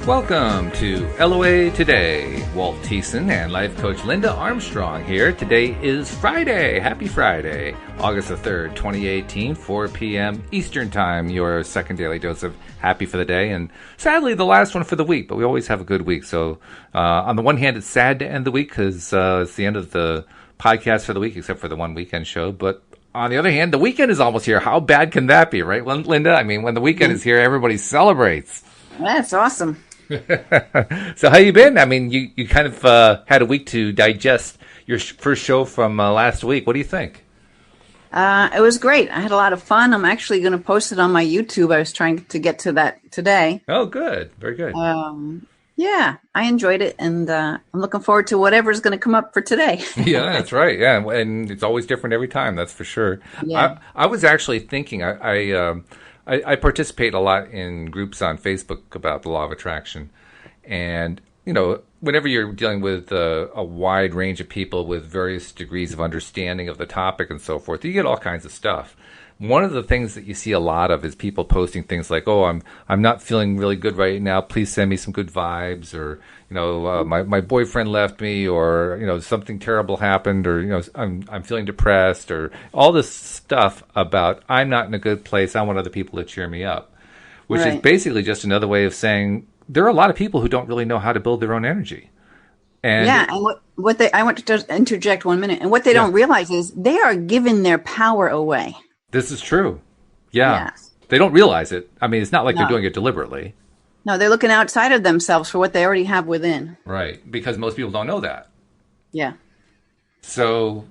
Welcome to LOA Today. Walt Thiessen and life coach Linda Armstrong here. Today is Friday. Happy Friday, August the 3rd, 2018, 4 p.m. Eastern Time, your second daily dose of happy for the day. And sadly, the last one for the week, but we always have a good week. So on the one hand, it's sad to end the week because it's the end of the podcast for the week, except for the one weekend show. But on the other hand, the weekend is almost here. How bad can that be, right, Linda? I mean, when the weekend is here, everybody celebrates. That's awesome. So how you been? I mean, you kind of had a week to digest your first show from last week. What do you think? It was great. I had a lot of fun. I'm actually going to post it on my YouTube. I was trying to get to that today. Oh, good. Very good. Yeah, I enjoyed it, and I'm looking forward to whatever's going to come up for today. Yeah, that's right. Yeah, and it's always different every time. That's for sure. Yeah. I was actually thinking, I participate a lot in groups on Facebook about the law of attraction. And, you know, whenever you're dealing with a wide range of people with various degrees of understanding of the topic and so forth, you get all kinds of stuff. One of the things that you see a lot of is people posting things like, "Oh, I'm not feeling really good right now. Please send me some good vibes," or, you know, my boyfriend left me, or, you know, something terrible happened, or, you know, I'm feeling depressed, or all this stuff about I'm not in a good place. I want other people to cheer me up, which is basically just another way of saying there are a lot of people who don't really know how to build their own energy. And yeah, and I want to just interject 1 minute. And what they don't realize is they are giving their power away. This is true. Yeah. They don't realize it. I mean, it's not like they're doing it deliberately. No, they're looking outside of themselves for what they already have within. Right. Because most people don't know that. Yeah. So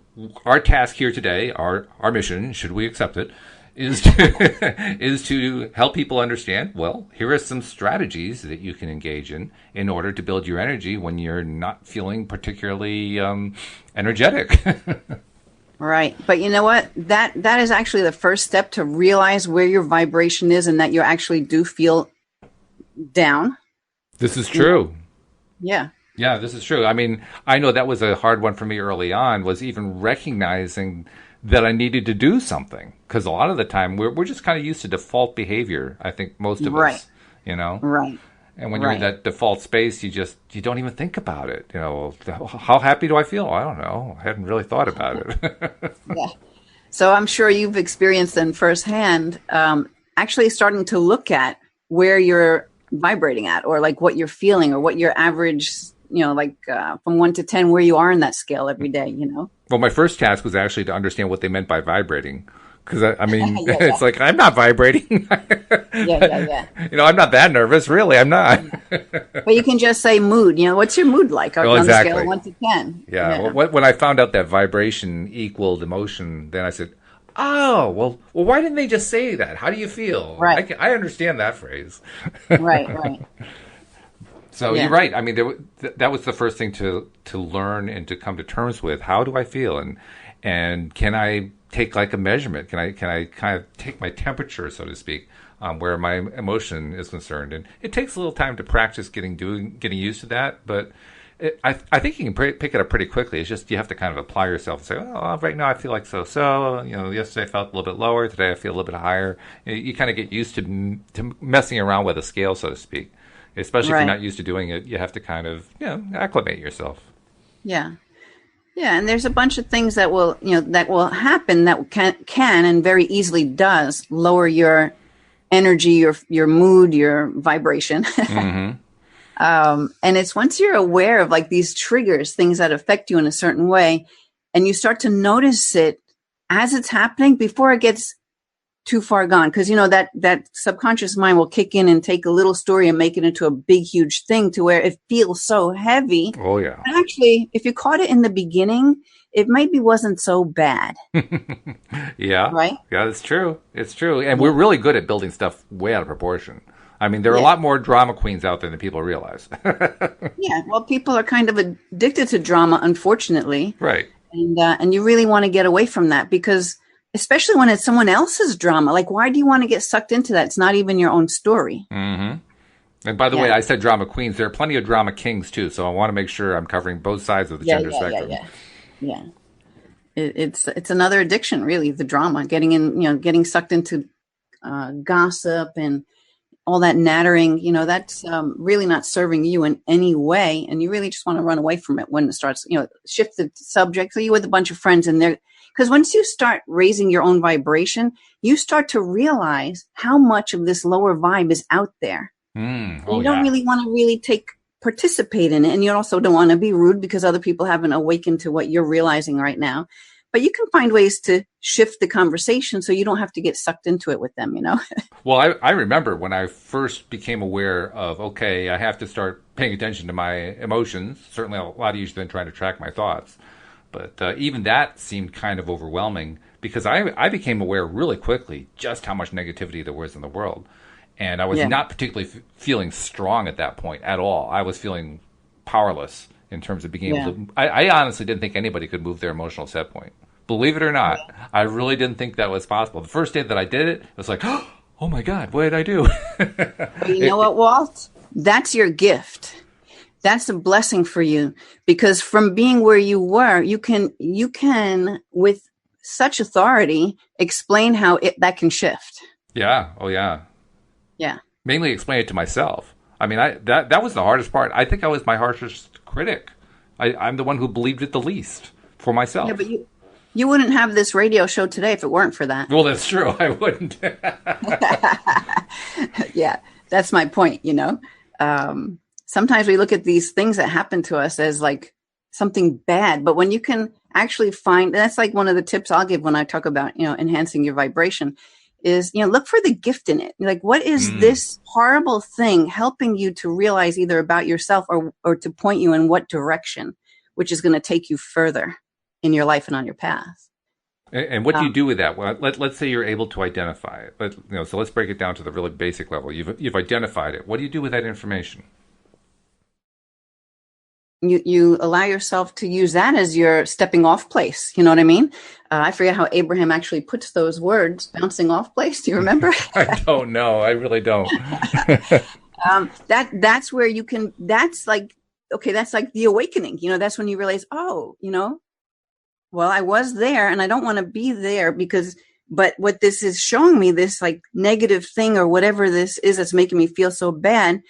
our task here today, our mission, should we accept it, is to help people understand, well, here are some strategies that you can engage in order to build your energy when you're not feeling particularly energetic. Right. But you know what? That is actually the first step to realize where your vibration is and that you actually do feel down. This is true. Yeah. Yeah, this is true. I mean, I know that was a hard one for me early on, was even recognizing that I needed to do something. Because a lot of the time we're just kind of used to default behavior, I think most of us, you know? Right. And when you're in that default space, you don't even think about it. You know, how happy do I feel? I don't know. I hadn't really thought about it. Yeah. So I'm sure you've experienced then firsthand, actually starting to look at where you're vibrating at, or like what you're feeling, or what your average, you know, like from 1 to 10, where you are in that scale every day, you know? Well, my first task was actually to understand what they meant by vibrating. Because, I mean, it's like, I'm not vibrating. Yeah. You know, I'm not that nervous. Really, I'm not. But you can just say mood. You know, what's your mood like on the scale of 1 to 10? Yeah. Well, when I found out that vibration equaled emotion, then I said, oh, well, why didn't they just say that? How do you feel? Right. I understand that phrase. Right. So you're right. I mean, that was the first thing to learn and to come to terms with. How do I feel? And can I take like a measurement? Can I kind of take my temperature, so to speak, where my emotion is concerned? And it takes a little time to practice getting used to that. But I think you can pick it up pretty quickly. It's just you have to kind of apply yourself and say, oh, right now I feel like so. You know, yesterday I felt a little bit lower. Today I feel a little bit higher. You kind of get used to messing around with a scale, so to speak. Especially if you're not used to doing it, you have to kind of, you know, acclimate yourself. Yeah. Yeah, and there's a bunch of things that will happen that can and very easily does lower your energy, your mood, your vibration. Mm-hmm. And it's once you're aware of like these triggers, things that affect you in a certain way, and you start to notice it as it's happening before it gets too far gone. Because, you know, that subconscious mind will kick in and take a little story and make it into a big, huge thing to where it feels so heavy. Oh, yeah. And actually, if you caught it in the beginning, it maybe wasn't so bad. Yeah. Right? Yeah, it's true. It's true. And we're really good at building stuff way out of proportion. I mean, there are a lot more drama queens out there than people realize. Yeah. Well, people are kind of addicted to drama, unfortunately. Right. And you really want to get away from that, because especially when it's someone else's drama. Like, why do you want to get sucked into that? It's not even your own story. Mm-hmm. And by the way, I said drama queens. There are plenty of drama kings, too. So I want to make sure I'm covering both sides of the gender spectrum. Yeah. It's another addiction, really, the drama, getting sucked into gossip and all that nattering, that's really not serving you in any way. And you really just want to run away from it when it starts, shift the subject. So you with a bunch of friends and they're, because once you start raising your own vibration, you start to realize how much of this lower vibe is out there. You don't really want to really participate in it. And you also don't want to be rude because other people haven't awakened to what you're realizing right now. But you can find ways to shift the conversation so you don't have to get sucked into it with them, Well, I remember when I first became aware of, okay, I have to start paying attention to my emotions, certainly a lot easier than trying to track my thoughts. But even that seemed kind of overwhelming because I became aware really quickly just how much negativity there was in the world. And I was not particularly feeling strong at that point at all. I was feeling powerless in terms of being able to. I honestly didn't think anybody could move their emotional set point. Believe it or not, I really didn't think that was possible. The first day that I did it, it was like, oh my God, what did I do? Well, you know what, Walt? That's your gift. That's a blessing for you because from being where you were, you can with such authority explain how that can shift. Yeah. Oh yeah. Yeah. Mainly explain it to myself. I mean, that was the hardest part. I think I was my harshest critic. I'm the one who believed it the least for myself. Yeah, but you wouldn't have this radio show today if it weren't for that. Well, that's true. I wouldn't. Yeah, that's my point, Sometimes we look at these things that happen to us as like something bad, but when you can actually find, that's like one of the tips I'll give when I talk about, enhancing your vibration is, look for the gift in it. Like, what is this horrible thing helping you to realize either about yourself or to point you in what direction, which is going to take you further in your life and on your path. And what do you do with that? Well, let's say you're able to identify it. So let's break it down to the really basic level. You've identified it. What do you do with that information? You allow yourself to use that as your stepping off place. You know what I mean? I forget how Abraham actually puts those words, bouncing off place. Do you remember? I don't know. I really don't. That's where you can, that's like the awakening. That's when you realize, well, I was there and I don't want to be there but what this is showing me, this like negative thing or whatever this is that's making me feel so bad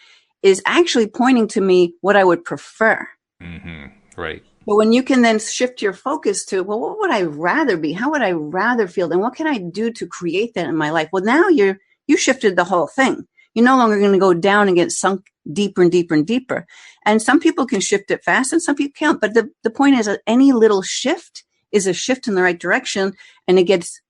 is actually pointing to me what I would prefer. Mm-hmm. Right. But when you can then shift your focus to, well, what would I rather be? How would I rather feel? And what can I do to create that in my life? Well, now you shifted the whole thing. You're no longer going to go down and get sunk deeper and deeper and deeper. And some people can shift it fast and some people can't. But the point is that any little shift is a shift in the right direction. And it gets,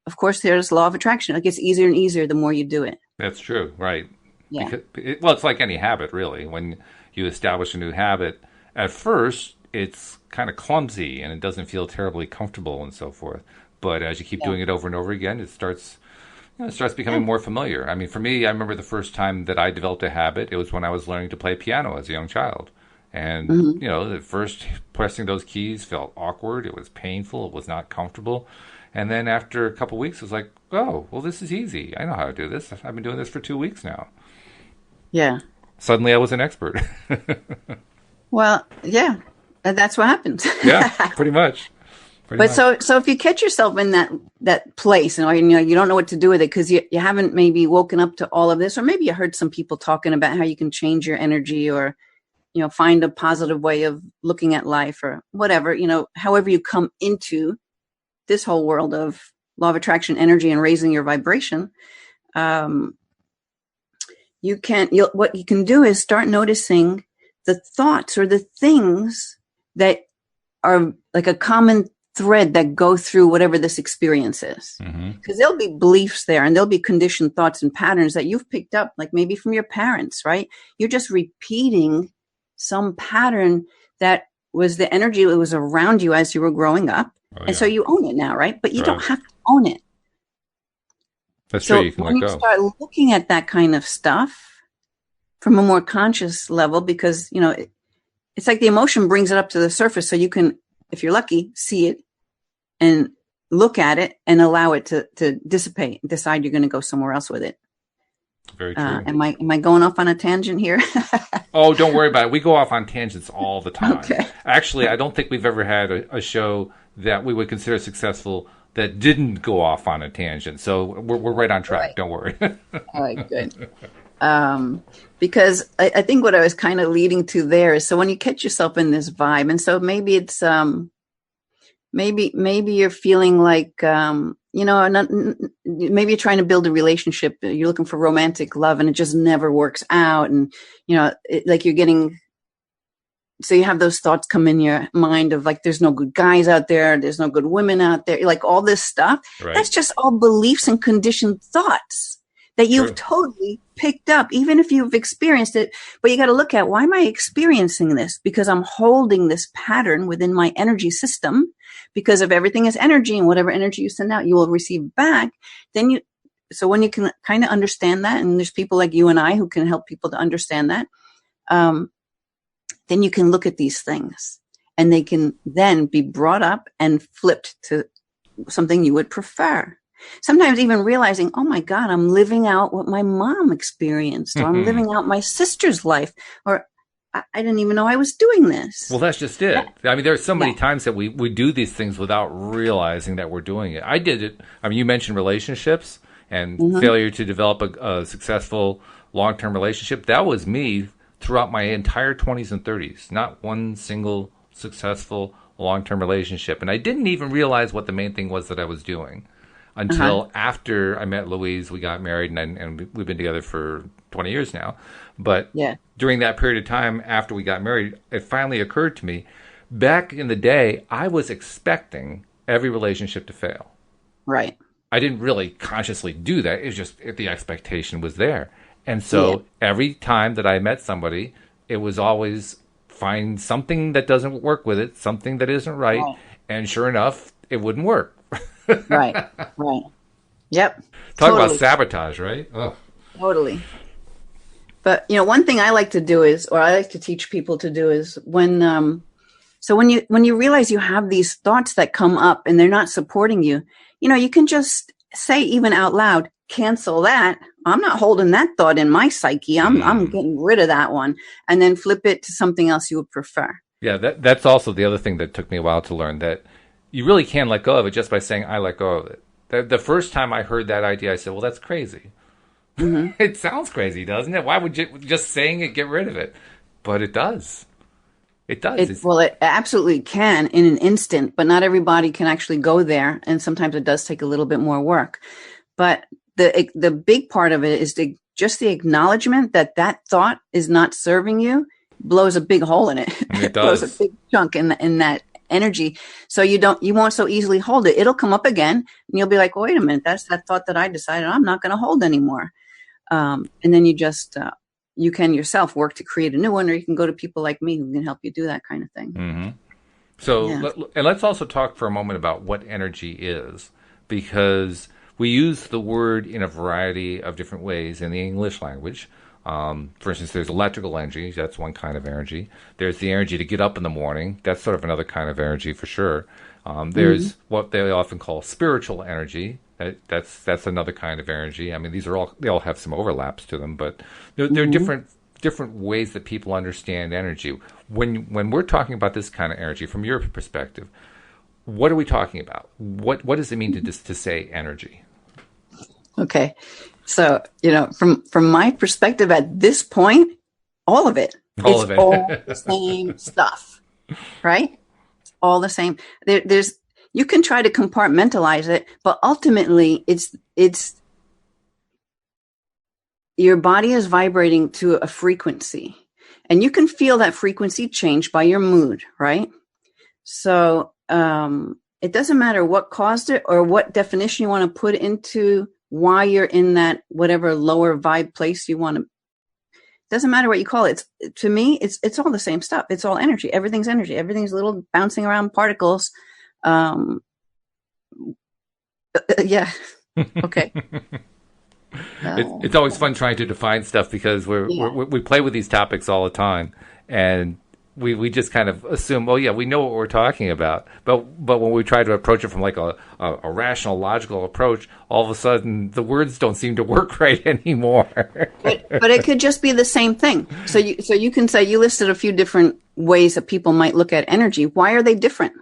of course, there's law of attraction. It gets easier and easier the more you do it. That's true. Right. Yeah. It's like any habit, really. When you establish a new habit, at first, it's kind of clumsy and it doesn't feel terribly comfortable and so forth. But as you keep doing it over and over again, it starts becoming more familiar. I mean, for me, I remember the first time that I developed a habit, it was when I was learning to play piano as a young child. And, at first pressing those keys felt awkward. It was painful. It was not comfortable. And then after a couple of weeks, it was like, oh, well, this is easy. I know how to do this. I've been doing this for 2 weeks now. Yeah. Suddenly I was an expert. Well, yeah, that's what happens. Yeah, pretty much. So if you catch yourself in that place and you don't know what to do with it because you haven't maybe woken up to all of this, or maybe you heard some people talking about how you can change your energy or, find a positive way of looking at life or whatever, however you come into this whole world of law of attraction energy and raising your vibration, what you can do is start noticing the thoughts or the things that are like a common thread that go through whatever this experience is. Because there'll be beliefs there and there'll be conditioned thoughts and patterns that you've picked up, like maybe from your parents, right? You're just repeating some pattern that was the energy that was around you as you were growing up. And so you own it now, right? But you don't have to own it. That's true. You can let go. When you start looking at that kind of stuff from a more conscious level, because, it's like the emotion brings it up to the surface. So you can, if you're lucky, see it and look at it and allow it to dissipate, decide you're going to go somewhere else with it. Very true. Am I going off on a tangent here? Oh, don't worry about it. We go off on tangents all the time. Okay. Actually, I don't think we've ever had a show that we would consider successful that didn't go off on a tangent. So we're right on track. Right. Don't worry. All right, good. Because I think what I was kind of leading to there is, so when you catch yourself in this vibe, and so maybe it's maybe you're feeling like maybe you're trying to build a relationship, you're looking for romantic love, and it just never works out, and like you're getting, so you have those thoughts come in your mind of like, there's no good guys out there's no good women out there, like all this stuff. Right. That's just all beliefs and conditioned thoughts that you've totally picked up, even if you've experienced it. But you got to look at, why am I experiencing this? Because I'm holding this pattern within my energy system, because of everything is energy, and whatever energy you send out, you will receive back. So when you can kind of understand that, and there's people like you and I who can help people to understand that, then you can look at these things, and they can then be brought up and flipped to something you would prefer. Sometimes even realizing, oh my God, I'm living out what my mom experienced, or I'm living out my sister's life, or I didn't even know I was doing this. Well, that's just it. I mean, there are so many times that we do these things without realizing that we're doing it. I did it. I mean, you mentioned relationships and failure to develop a successful long-term relationship. That was me throughout my entire 20s and 30s. Not one single successful long-term relationship. And I didn't even realize what the main thing was that I was doing until after I met Louise. We got married, and we've been together for 20 years now. But during that period of time after we got married, it finally occurred to me, back in the day, I was expecting every relationship to fail. Right. I didn't really consciously do that. It was just the expectation was there. And so every time that I met somebody, it was always find something that doesn't work with it, something that isn't right. And sure enough, it wouldn't work. Right. Yep. Talk about sabotage, right? Ugh. Totally. But, one thing I like to do is, or I like to teach people to do is, when you realize you have these thoughts that come up and they're not supporting you, you can just say, even out loud, cancel that. I'm not holding that thought in my psyche. I'm getting rid of that one, and then flip it to something else you would prefer. Yeah, that's also the other thing that took me a while to learn, that you really can let go of it just by saying, I let go of it. The first time I heard that idea, I said, well, that's crazy. It sounds crazy, doesn't it? Why would you just saying it get rid of it? But it does. It does. Well, it absolutely can in an instant, but not everybody can actually go there. And sometimes it does take a little bit more work. But the big part of it is just the acknowledgement that thought is not serving you blows a big hole in it. It does. Blows a big chunk in that energy. So you won't so easily hold it. It'll come up again, and you'll be like, wait a minute, that's that thought that I decided I'm not going to hold anymore. And then you just, you can yourself work to create a new one, or you can go to people like me who can help you do that kind of thing. So, and let's also talk for a moment about what energy is, because we use the word in a variety of different ways in the English language. For instance, there's electrical energy. That's one kind of energy. There's the energy to get up in the morning. That's sort of another kind of energy for sure. There's what they often call spiritual energy. That's another kind of energy. I mean, they all have some overlaps to them, but there are different ways that people understand energy. When we're talking about this kind of energy, from your perspective, what are we talking about? What does it mean to say energy? Okay, so from my perspective at this point, all of it. All the same stuff, right? It's all the same. There's you can try to compartmentalize it, but ultimately it's your body is vibrating to a frequency, and you can feel that frequency change by your mood, right? So it doesn't matter what caused it or what definition you want to put into why you're in that whatever lower vibe place you want to. Doesn't matter what you call it. To me, it's all the same stuff. It's all energy. Everything's energy. Everything's little bouncing around particles. Yeah. Okay. It's always fun trying to define stuff, because we play with these topics all the time, and we just kind of assume, oh yeah, we know what we're talking about. But when we try to approach it from like a rational, logical approach, all of a sudden the words don't seem to work right anymore. but it could just be the same thing. So you can say, you listed a few different ways that people might look at energy. Why are they different?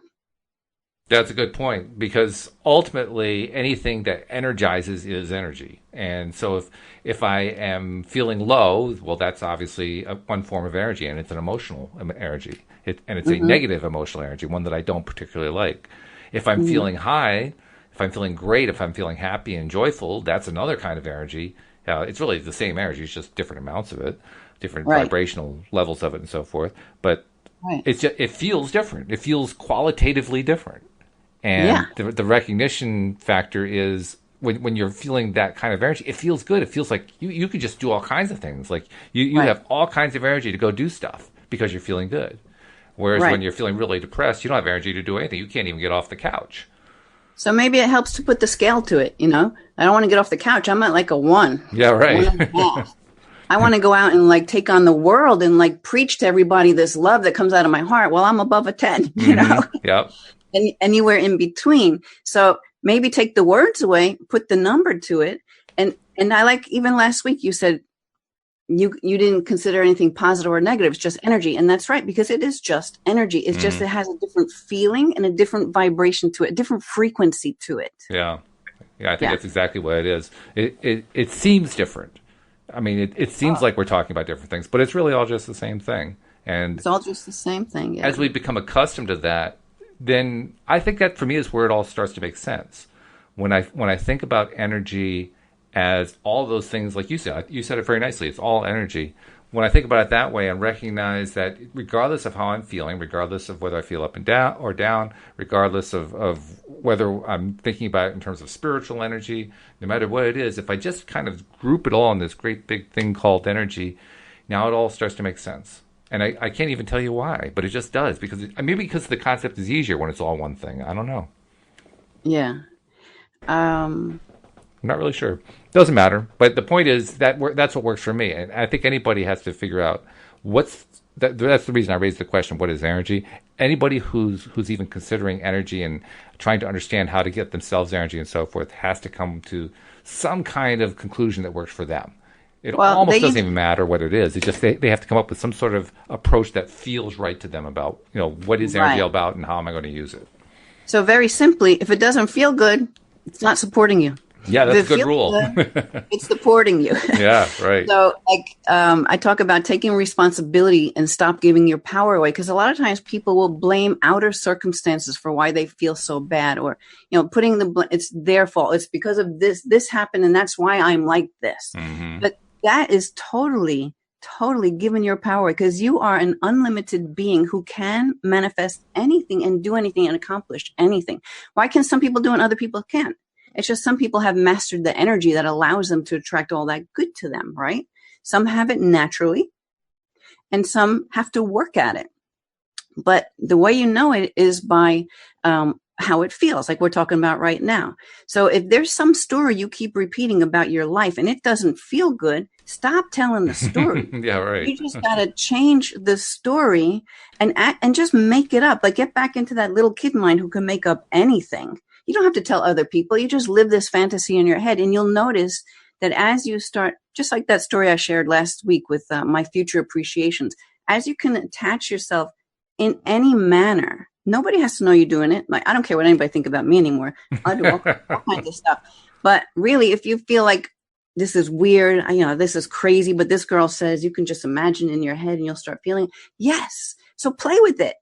That's a good point, because ultimately anything that energizes is energy. And so if I am feeling low, well, that's obviously one form of energy, and it's an emotional energy. And it's a Mm-hmm. negative emotional energy, one that I don't particularly like. If I'm Mm-hmm. feeling high, if I'm feeling great, if I'm feeling happy and joyful, that's another kind of energy. It's really the same energy, it's just different amounts of it, different Right. vibrational levels of it, and so forth. But Right. it feels different. It feels qualitatively different. Yeah. And the recognition factor is when you're feeling that kind of energy, it feels good. It feels like you could just do all kinds of things. Like you Right. have all kinds of energy to go do stuff because you're feeling good. Whereas when Right. you're feeling really depressed, you don't have energy to do anything. You can't even get off the couch. So maybe it helps to put the scale to it, you know? I don't want to get off the couch. I'm at like a one, Yeah, one right. and a half. I want to go out and like take on the world and like preach to everybody this love that comes out of my heart. Well, I'm above a 10, you know, Yep. and anywhere in between. So maybe take the words away, put the number to it. And I like, even last week you said you didn't consider anything positive or negative. It's just energy. And that's right, because it is just energy. It's just, it has a different feeling and a different vibration to it, a different frequency to it. Yeah. Yeah, I think Yeah. that's exactly what it is. It seems different. I mean, it seems like we're talking about different things, but it's really all just the same thing. And It's all just the same thing. Yeah. as we become accustomed to that, then I think that for me is where it all starts to make sense. When I think about energy as all those things, like you said it very nicely. It's all energy. When I think about it that way and recognize that regardless of how I'm feeling, regardless of whether I feel up and down, regardless of whether I'm thinking about it in terms of spiritual energy, no matter what it is, if I just kind of group it all in this great big thing called energy, now it all starts to make sense. And I can't even tell you why, but it just does, because maybe because the concept is easier when it's all one thing. I don't know. Yeah. Um, I'm not really sure. Doesn't matter. But the point is that that's what works for me. And I think anybody has to figure out that's the reason I raised the question, what is energy? Anybody who's even considering energy and trying to understand how to get themselves energy and so forth has to come to some kind of conclusion that works for them. It well, almost doesn't even matter what it is. It just they have to come up with some sort of approach that feels right to them about, what is energy right. all about and how am I going to use it? So very simply, if it doesn't feel good, it's not supporting you. Yeah, If that's it a good feels rule. good, it's supporting you. Yeah, right. So, like, I talk about taking responsibility and stop giving your power away, because a lot of times people will blame outer circumstances for why they feel so bad, or putting it's their fault. It's because of this happened, and that's why I'm like this. Hmm. But that is totally, totally giving your power, because you are an unlimited being who can manifest anything and do anything and accomplish anything. Why can some people do it and other people can't? It's just some people have mastered the energy that allows them to attract all that good to them, right? Some have it naturally and some have to work at it. But the way you know it is by how it feels, like we're talking about right now. So if there's some story you keep repeating about your life and it doesn't feel good, stop telling the story. Yeah, right. You just got to change the story and just make it up. Like, get back into that little kid mind who can make up anything. You don't have to tell other people. You just live this fantasy in your head, and you'll notice that as you start, just like that story I shared last week with my future appreciations, as you can attach yourself in any manner, nobody has to know you're doing it. Like, I don't care what anybody think about me anymore. I do all kinds of stuff. But really, if you feel like this is weird, this is crazy, but this girl says you can just imagine in your head and you'll start feeling, yes. So play with it.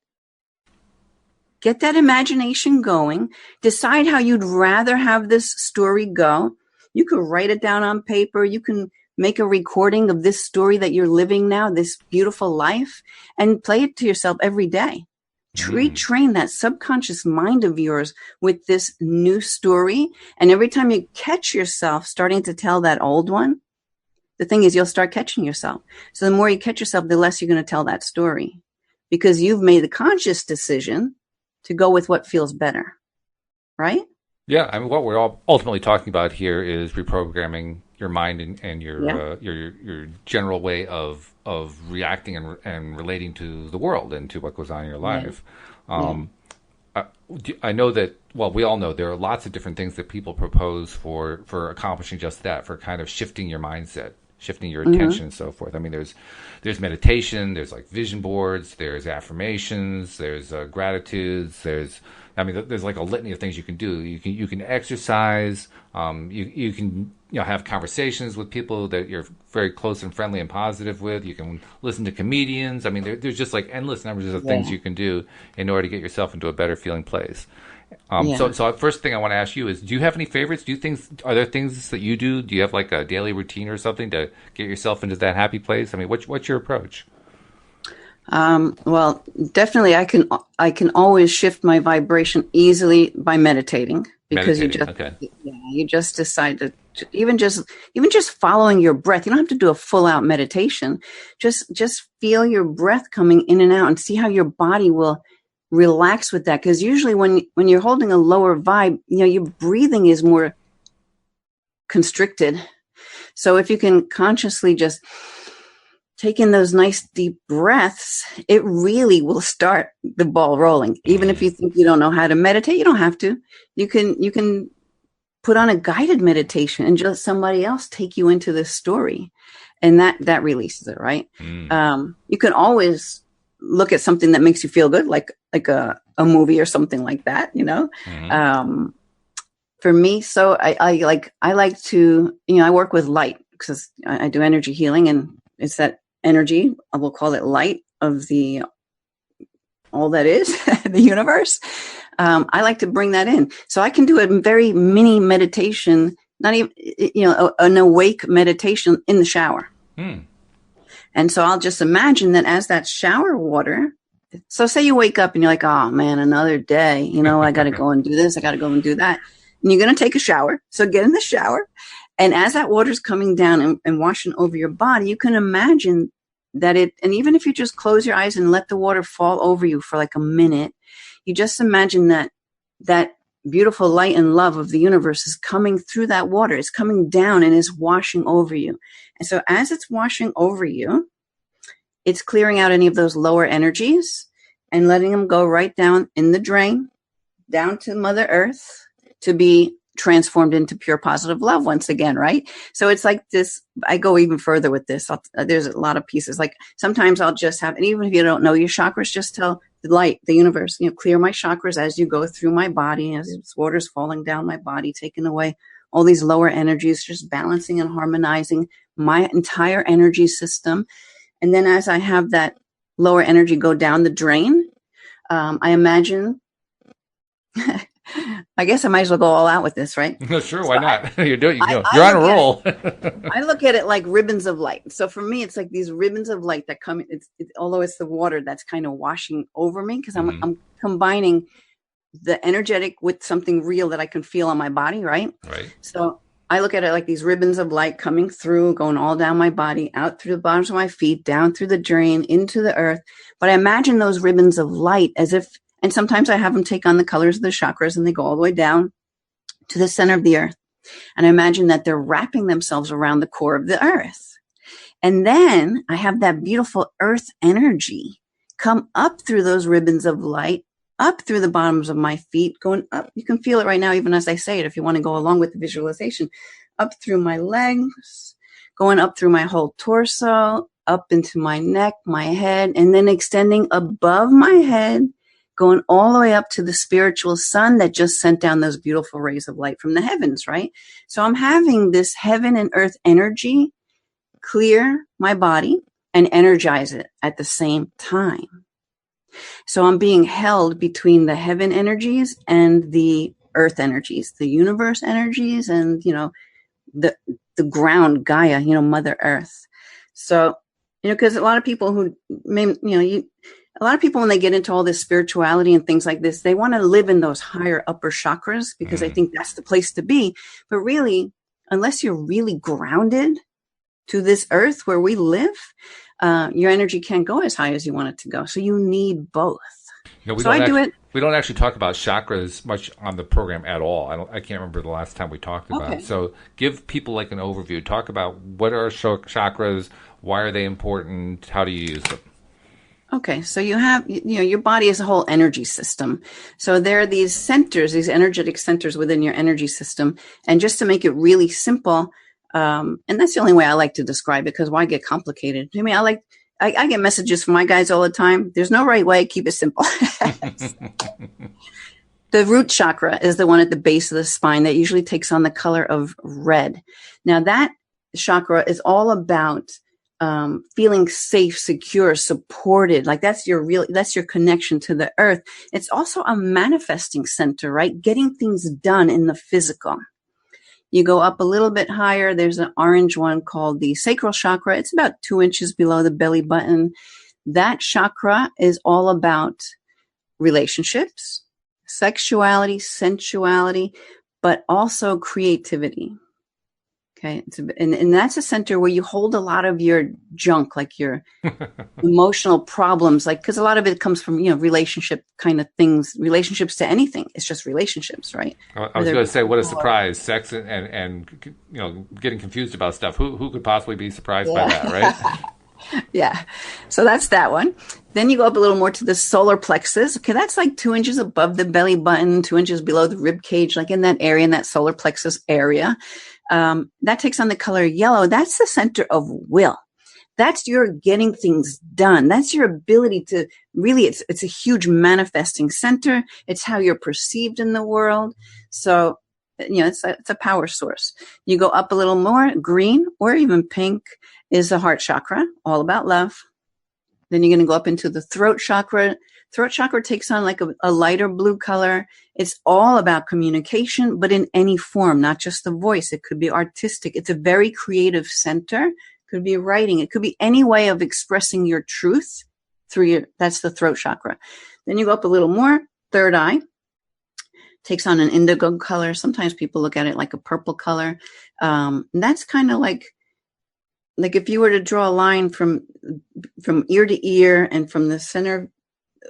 Get that imagination going. Decide how you'd rather have this story go. You could write it down on paper. You can make a recording of this story that you're living now, this beautiful life, and play it to yourself every day. Retrain that subconscious mind of yours with this new story. And every time you catch yourself starting to tell that old one, the thing is, you'll start catching yourself. So the more you catch yourself, the less you're going to tell that story, because you've made the conscious decision to go with what feels better, right? Yeah, I mean, what we're all ultimately talking about here is reprogramming your mind and your general way of reacting and relating to the world and to what goes on in your life. I know that, well, we all know there are lots of different things that people propose for accomplishing just that, for kind of shifting your mindset, shifting your Mm-hmm. attention and so forth. I mean, there's meditation, there's like vision boards, there's affirmations, there's gratitudes, there's like a litany of things you can do. You can exercise. You can have conversations with people that you're very close and friendly and positive with. You can listen to comedians. I mean, there's just like endless numbers of things you can do in order to get yourself into a better feeling place. So first thing I want to ask you is, do you have any favorites? Are there things that you do? Do you have like a daily routine or something to get yourself into that happy place? I mean, what's your approach? Well, definitely, I can always shift my vibration easily by meditating, because you just decide to even just following your breath. You don't have to do a full out meditation. Just feel your breath coming in and out, and see how your body will relax with that. Because usually when you're holding a lower vibe, your breathing is more constricted. So if you can consciously just take in those nice deep breaths, it really will start the ball rolling. Even if you think you don't know how to meditate, you don't have to. You can put on a guided meditation and just somebody else take you into this story, and that releases it, right? You can always look at something that makes you feel good, like a movie or something like that, for me. So I like to, I work with light, because I do energy healing, and it's that energy, I will call it light, of all that is the universe. I like to bring that in. So I can do a very mini meditation, not even, an awake meditation in the shower. And so I'll just imagine that as that shower water. So say you wake up and you're like, oh man, another day, I got to go and do this. I got to go and do that. And you're going to take a shower. So get in the shower. And as that water's coming down and washing over your body, you can imagine that and even if you just close your eyes and let the water fall over you for like a minute, you just imagine that beautiful light and love of the universe is coming through that water. It's coming down and is washing over you. And so as it's washing over you, it's clearing out any of those lower energies and letting them go right down in the drain, down to Mother Earth, to be transformed into pure positive love once again, right? So it's like this. I go even further with this. There's a lot of pieces. Like sometimes I'll just have, and even if you don't know your chakras, just tell the light, the universe, clear my chakras as you go through my body, as this water's falling down my body, taking away all these lower energies, just balancing and harmonizing my entire energy system. And then as I have that lower energy go down the drain, I imagine, I guess I might as well go all out with this, right? Sure, why not? You're on a roll. I look at it like ribbons of light. So for me, it's like these ribbons of light that come. Although it's the water that's kind of washing over me, because I'm combining the energetic with something real that I can feel on my body, right? Right. So I look at it like these ribbons of light coming through, going all down my body, out through the bottoms of my feet, down through the drain, into the earth. But I imagine those ribbons of light as if. And sometimes I have them take on the colors of the chakras, and they go all the way down to the center of the earth. And I imagine that they're wrapping themselves around the core of the earth. And then I have that beautiful earth energy come up through those ribbons of light, up through the bottoms of my feet, going up. You can feel it right now, even as I say it, if you want to go along with the visualization, up through my legs, going up through my whole torso, up into my neck, my head, and then extending above my head, going all the way up to the spiritual sun that just sent down those beautiful rays of light from the heavens, right? So I'm having this heaven and earth energy clear my body and energize it at the same time. So I'm being held between the heaven energies and the earth energies, the universe energies, and, the ground, Gaia, Mother Earth. So, because a lot of people who a lot of people, when they get into all this spirituality and things like this, they want to live in those higher upper chakras because they think that's the place to be. But really, unless you're really grounded to this earth where we live, your energy can't go as high as you want it to go. So you need both. We don't actually talk about chakras much on the program at all. I can't remember the last time we talked about it. So give people like an overview. Talk about what are chakras, why are they important, how do you use them? Okay, so you have, your body is a whole energy system. So there are these centers, these energetic centers within your energy system. And just to make it really simple, And that's the only way I like to describe it, because why get complicated? I mean, I get messages from my guys all the time. There's no right way. Keep it simple. The root chakra is the one at the base of the spine that usually takes on the color of red. Now that chakra is all about feeling safe, secure, supported. Like that's your connection to the earth. It's also a manifesting center, right? Getting things done in the physical. You go up a little bit higher. There's an orange one called the sacral chakra. It's about 2 inches below the belly button. That chakra is all about relationships, sexuality, sensuality, but also creativity. Okay. And that's a center where you hold a lot of your junk, like your emotional problems, like, because a lot of it comes from, relationship kind of things, relationships to anything. It's just relationships, right? I was going to say, what a surprise. Sex and getting confused about stuff. Who could possibly be surprised by that, right? Yeah. So that's that one. Then you go up a little more to the solar plexus. Okay. That's like 2 inches above the belly button, 2 inches below the rib cage, like in that area, in that solar plexus area. That takes on the color yellow. That's the center of will. That's your getting things done. That's your ability to really, it's a huge manifesting center. It's how you're perceived in the world. So, it's a power source. You go up a little more, green or even pink is the heart chakra, all about love. Then you're going to go up into the throat chakra. Throat chakra takes on like a lighter blue color. It's all about communication, but in any form, not just the voice. It could be artistic. It's a very creative center. It could be writing. It could be any way of expressing your truth that's the throat chakra. Then you go up a little more, third eye. Takes on an indigo color. Sometimes people look at it like a purple color. And that's kind of like if you were to draw a line from ear to ear and from the center,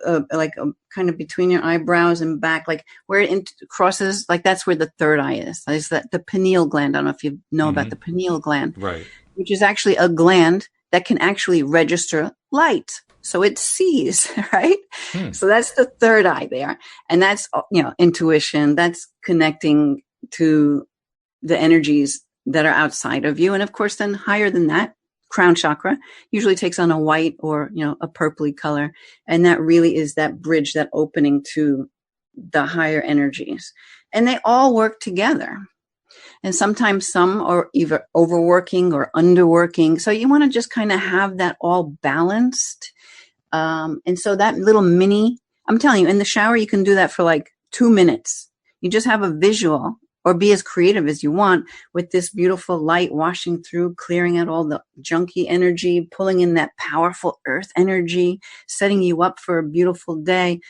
kind of between your eyebrows and back, like where it crosses, like that's where the third eye is. Is that the pineal gland? I don't know if you know about the pineal gland, right? Which is actually a gland that can actually register light. So it sees, right? So that's the third eye there. And that's, intuition. That's connecting to the energies that are outside of you. And of course, then higher than that, crown chakra usually takes on a white or, a purpley color. And that really is that bridge, that opening to the higher energies. And they all work together. And sometimes some are either overworking or underworking. So you want to just kind of have that all balanced. And so that little I'm telling you, in the shower, you can do that for like 2 minutes. You just have a visual, or be as creative as you want with this beautiful light washing through, clearing out all the junky energy, pulling in that powerful earth energy, setting you up for a beautiful day,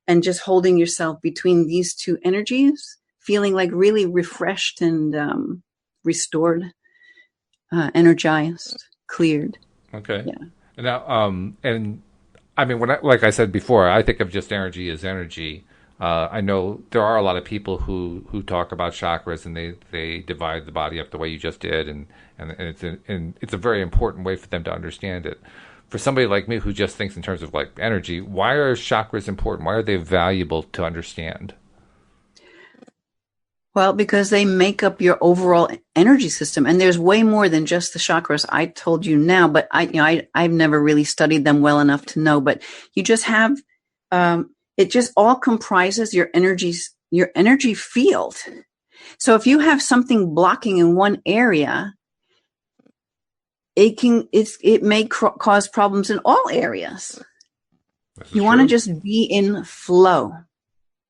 and just holding yourself between these two energies, feeling like really refreshed and restored, energized, cleared. Okay. Yeah. Now, and I mean, like I said before, I think of just energy as energy. I know there are a lot of people who talk about chakras and they divide the body up the way you just did, and it's a very important way for them to understand it. For somebody like me who just thinks in terms of like energy, why are chakras important? Why are they valuable to understand? Well, because they make up your overall energy system, and there's way more than just the chakras. I told you now, but I've never really studied them well enough to know. But you just have, it just all comprises your energy field. So if you have something blocking in one area, it may cause problems in all areas. You want to just be in flow,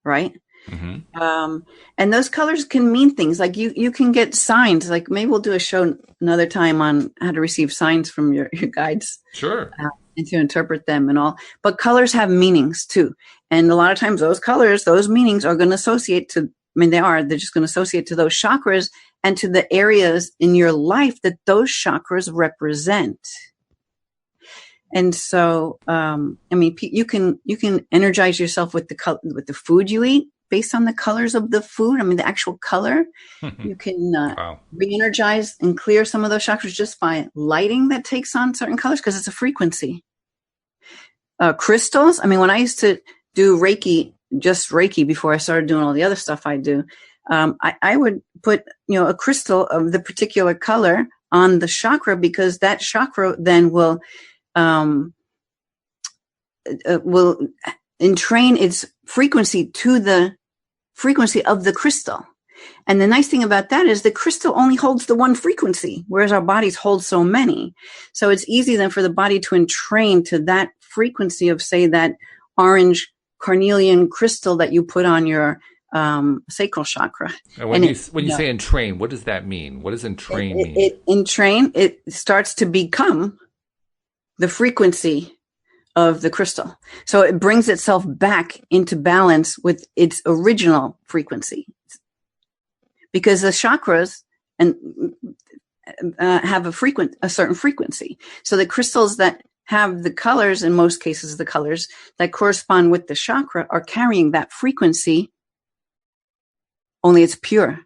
right? Mm-hmm. And those colors can mean things. Like you can get signs. Like maybe we'll do a show another time on how to receive signs from your guides. Sure. And to interpret them and all. But colors have meanings too. And a lot of times those colors, those meanings are going to associate to, they're just going to associate to those chakras and to the areas in your life that those chakras represent. And so, you can energize yourself with the food you eat based on the colors of the food. The actual color. You can re-energize and clear some of those chakras just by lighting that takes on certain colors because it's a frequency. Crystals. When I used to do Reiki, just Reiki before I started doing all the other stuff I do, I would put, a crystal of the particular color on the chakra, because that chakra then will entrain its frequency to the frequency of the crystal. And the nice thing about that is the crystal only holds the one frequency, whereas our bodies hold so many. So it's easy then for the body to entrain to that frequency of, say, that orange carnelian crystal that you put on your sacral chakra. And when you say entrain, what does that mean? What does entrain mean? It starts to become the frequency of the crystal. So it brings itself back into balance with its original frequency. Because the chakras have a certain frequency. So the crystals that have the colors, in most cases the colors that correspond with the chakra, are carrying that frequency, only it's pure,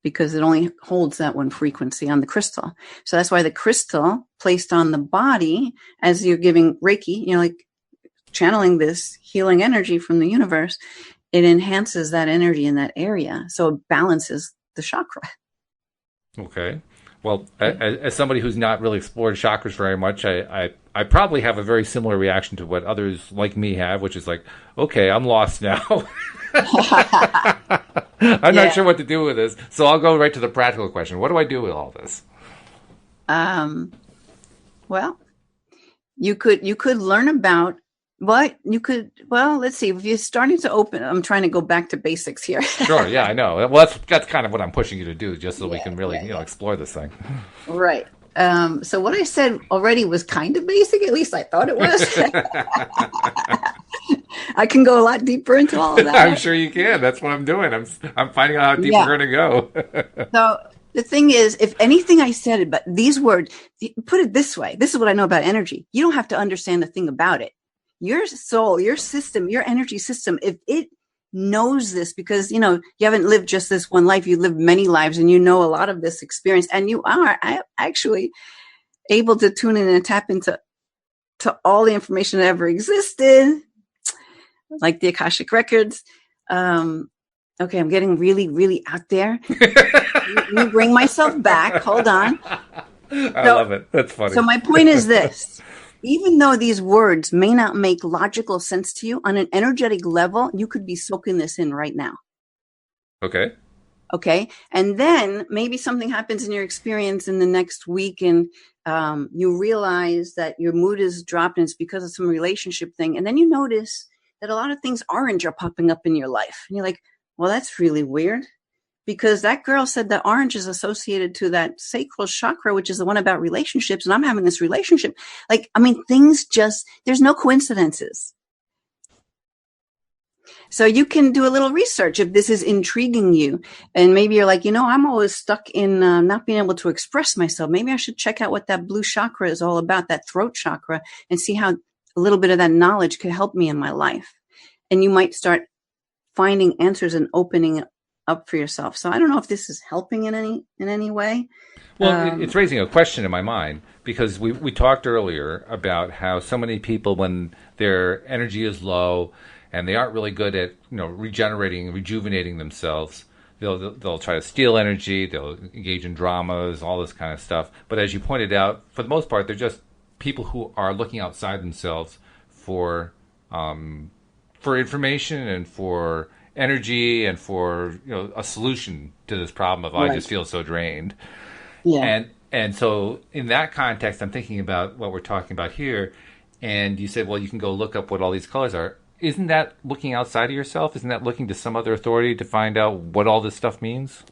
because it only holds that one frequency on the crystal. So that's why the crystal placed on the body, as you're giving Reiki, like channeling this healing energy from the universe, it enhances that energy in that area. So it balances the chakra. Okay. Well, as somebody who's not really explored chakras very much, I probably have a very similar reaction to what others like me have, which is like, okay, I'm lost now. I'm not sure what to do with this. So I'll go right to the practical question. What do I do with all this? Well, you could learn about let's see, if you're starting to open, I'm trying to go back to basics here. Sure, yeah, I know. Well, that's kind of what I'm pushing you to do, just so we can really, explore this thing. Right. So what I said already was kind of basic, at least I thought it was. I can go a lot deeper into all of that. I'm sure you can. That's what I'm doing. I'm finding out how deep we're going to go. So the thing is, if anything I said about these words, put it this way, this is what I know about energy. You don't have to understand a thing about it. Your soul, your system, your energy system, if it knows this, because, you haven't lived just this one life, you lived many lives, and you know a lot of this experience, and you are actually able to tune in and tap into all the information that ever existed, like the Akashic Records. Okay, I'm getting really, really out there. Let me bring myself back. Hold on. I love it. That's funny. So my point is this. Even though these words may not make logical sense to you, on an energetic level, you could be soaking this in right now. Okay. Okay. And then maybe something happens in your experience in the next week, and you realize that your mood is dropped, and it's because of some relationship thing. And then you notice that a lot of things orange are popping up in your life. And you're like, well, that's really weird. Because that girl said that orange is associated to that sacral chakra, which is the one about relationships. And I'm having this relationship. Things there's no coincidences. So you can do a little research if this is intriguing you. And maybe you're like, I'm always stuck in not being able to express myself. Maybe I should check out what that blue chakra is all about, that throat chakra, and see how a little bit of that knowledge could help me in my life. And you might start finding answers and opening up for yourself. So I don't know if this is helping in any way. Well, it's raising a question in my mind, because we talked earlier about how so many people, when their energy is low and they aren't really good at regenerating, rejuvenating themselves, they'll try to steal energy, they'll engage in dramas, all this kind of stuff. But as you pointed out, for the most part, they're just people who are looking outside themselves for information and for energy and for a solution to this problem of I just feel so drained. Yeah. And so in that context, I'm thinking about what we're talking about here. And you said, well, you can go look up what all these colors are. Isn't that looking outside of yourself? Isn't that looking to some other authority to find out what all this stuff means?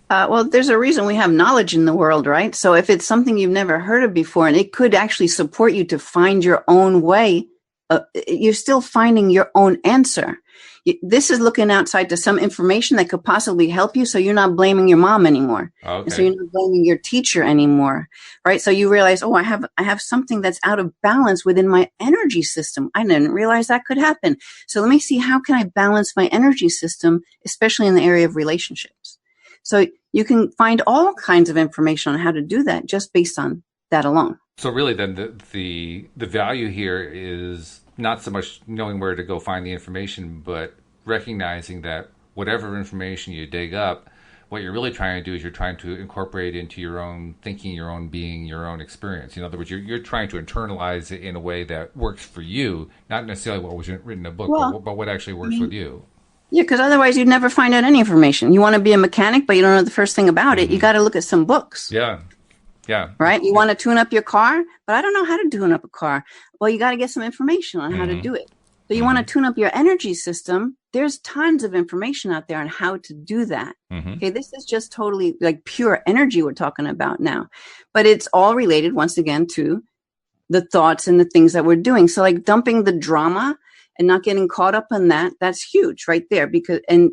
Well, there's a reason we have knowledge in the world, right? So if it's something you've never heard of before, and it could actually support you to find your own way, you're still finding your own answer. This is looking outside to some information that could possibly help you, so you're not blaming your mom anymore. Okay. And so you're not blaming your teacher anymore, right? So you realize, I have something that's out of balance within my energy system. I didn't realize that could happen. So let me see, how can I balance my energy system, especially in the area of relationships? So you can find all kinds of information on how to do that just based on that alone. So really then the value here is not so much knowing where to go find the information, but recognizing that whatever information you dig up what you're really trying to do is you're trying to incorporate it into your own thinking, your own being, your own experience. In other words, you're trying to internalize it in a way that works for you, not necessarily what was written in a book, but what actually works with you. Yeah, because otherwise you'd never find out any information. You want to be a mechanic, but you don't know the first thing about it. You got to look at some books. Yeah. Yeah. Right? You want to tune up your car, but I don't know how to tune up a car. Well, you got to get some information on how to do it. So you want to tune up your energy system. There's tons of information out there on how to do that. Okay, this is just totally like pure energy we're talking about now. But it's all related, once again, to the thoughts and the things that we're doing. So like dumping the drama and not getting caught up in that, that's huge right there. Because, and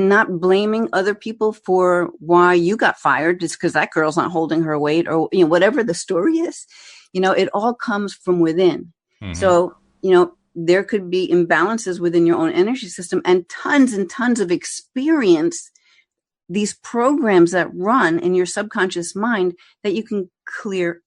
not blaming other people for why you got fired just because that girl's not holding her weight, or, whatever the story is, it all comes from within. So, there could be imbalances within your own energy system and tons of experience, these programs that run in your subconscious mind that you can clear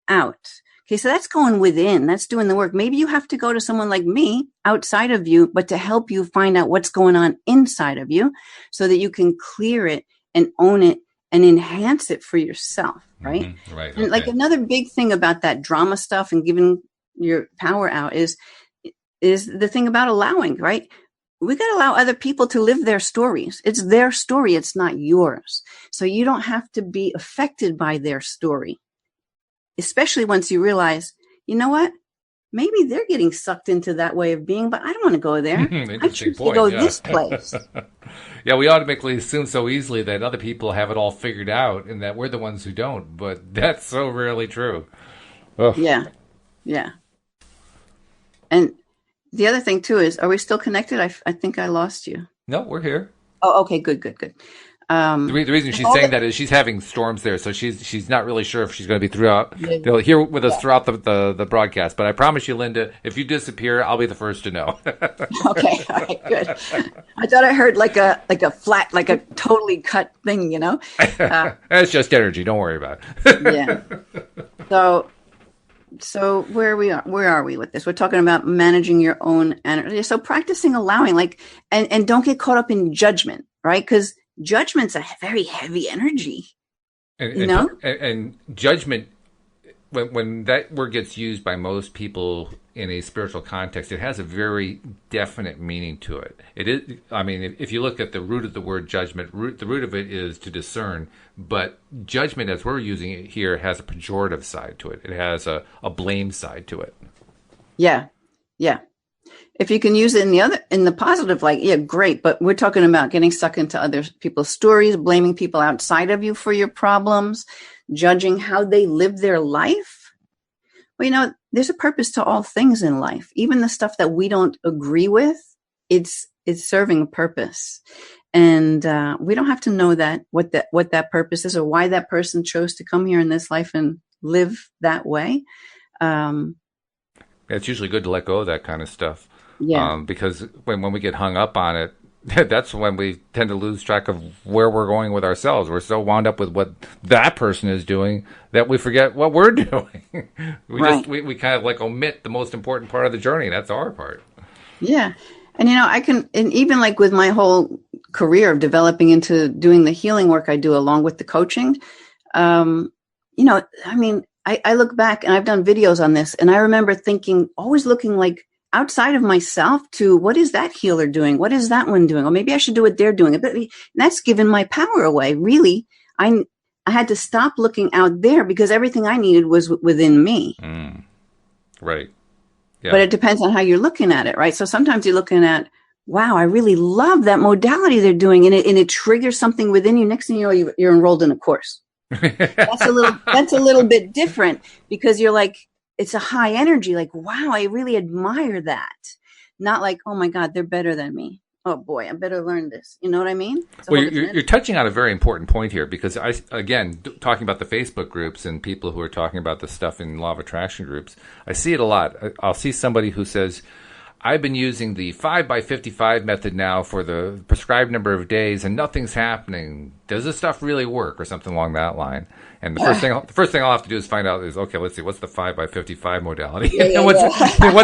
out. Okay, so that's going within. That's doing the work. Maybe you have to go to someone like me outside of you, but to help you find out what's going on inside of you so that you can clear it and own it and enhance it for yourself, right? Right. And like another big thing about that drama stuff and giving your power out is the thing about allowing, right? We got to allow other people to live their stories. It's their story. It's not yours. So you don't have to be affected by their story. Especially once you realize, you know what? Maybe they're getting sucked into that way of being, but I don't want to go there. I choose to go this place. Yeah, we automatically assume so easily that other people have it all figured out and that we're the ones who don't, but that's so rarely true. Ugh. Yeah. And the other thing, too, is, are we still connected? I think I lost you. No, we're here. Oh, okay, good. The reason she's saying that is she's having storms there, so she's not really sure if she's going to be here with us throughout the broadcast. But I promise you, Linda, if you disappear, I'll be the first to know. Okay, all right, good. I thought I heard like a flat, like a totally cut thing, It's just energy. Don't worry about it. Yeah. So where are we with this? We're talking about managing your own energy. So practicing allowing, and don't get caught up in judgment, right? Because judgment's a very heavy energy, and judgment, when that word gets used by most people in a spiritual context, it has a very definite meaning to it. It is, I mean, if you look at the root of the word judgment, the root of it is to discern, but judgment as we're using it here has a pejorative side to it. It has a blame side to it. Yeah. If you can use it in the positive light, yeah, great. But we're talking about getting stuck into other people's stories, blaming people outside of you for your problems, judging how they live their life. Well, there's a purpose to all things in life. Even the stuff that we don't agree with, it's serving a purpose. And we don't have to know what that purpose is or why that person chose to come here in this life and live that way. It's usually good to let go of that kind of stuff. Yeah. Because when we get hung up on it, that's when we tend to lose track of where we're going with ourselves. We're so wound up with what that person is doing that we forget what we're doing. We kind of omit the most important part of the journey. That's our part. Yeah. And, and even with my whole career of developing into doing the healing work I do along with the coaching, I look back and I've done videos on this and I remember always looking outside of myself to what is that healer doing? What is that one doing? Or maybe I should do what they're doing. But that's given my power away. Really, I had to stop looking out there because everything I needed was within me. Right. Yeah. But it depends on how you're looking at it, right? So sometimes you're looking at, wow, I really love that modality they're doing. And it triggers something within you. Next thing you know, you're enrolled in a course. That's a little bit different because you're it's a high energy. Wow, I really admire that. Not oh my God, they're better than me. Oh boy, I better learn this. You know what I mean? Well, you're touching on a very important point here because talking about the Facebook groups and people who are talking about this stuff in law of attraction groups, I see it a lot. I'll see somebody who says, I've been using the 5x55 method now for the prescribed number of days and nothing's happening. Does this stuff really work or something along that line? And the first thing I'll have to do is find out is, okay, let's see, what's the 5x55 modality? And once